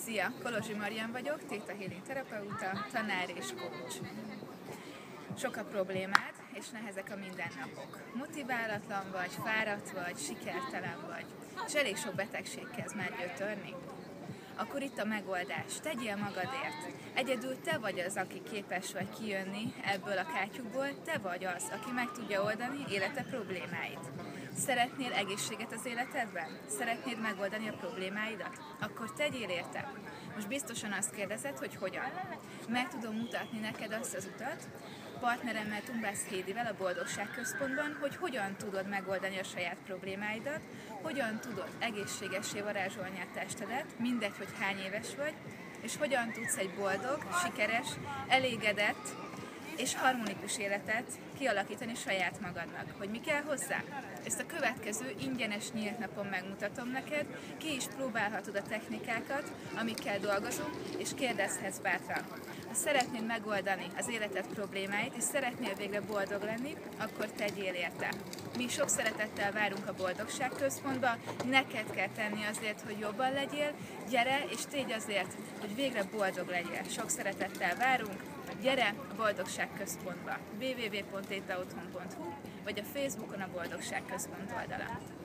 Szia! Kolozsi Marian vagyok, Theta Healing terapeuta, tanár és coach. Sok a problémád, és nehezek a mindennapok. Motiválatlan vagy, fáradt vagy, sikertelen vagy, és elég sok betegség kezd már gyötörni. Akkor itt a megoldás. Tegyél magadért. Egyedül te vagy az, aki képes vagy kijönni ebből a kátyúkból, te vagy az, aki meg tudja oldani élete problémáit. Szeretnél egészséget az életedben? Szeretnéd megoldani a problémáidat? Akkor tegyél érte. Most biztosan azt kérdezed, hogy hogyan. Meg tudom mutatni neked azt az utat, partneremmel Tumbász Hédivel a Boldogság Központban, hogy hogyan tudod megoldani a saját problémáidat, hogyan tudod egészségessé varázsolni a testedet, mindegy, hogy hány éves vagy, és hogyan tudsz egy boldog, sikeres, elégedett és harmonikus életet kialakítani saját magadnak. Hogy mi kell hozzá? Ezt a következő ingyenes nyílt napon megmutatom neked, ki is próbálhatod a technikákat, amikkel dolgozunk, és kérdezhetsz bátran. Ha szeretnéd megoldani az életed problémáit, és szeretnél végre boldog lenni, akkor tegyél érte. Mi sok szeretettel várunk a Boldogság Központba, neked kell tenni azért, hogy jobban legyél, gyere és tégy azért, hogy végre boldog legyél. Sok szeretettel várunk, gyere a Boldogság Központba, www.thetaotthon.hu vagy a Facebookon a Boldogság Központ oldalán.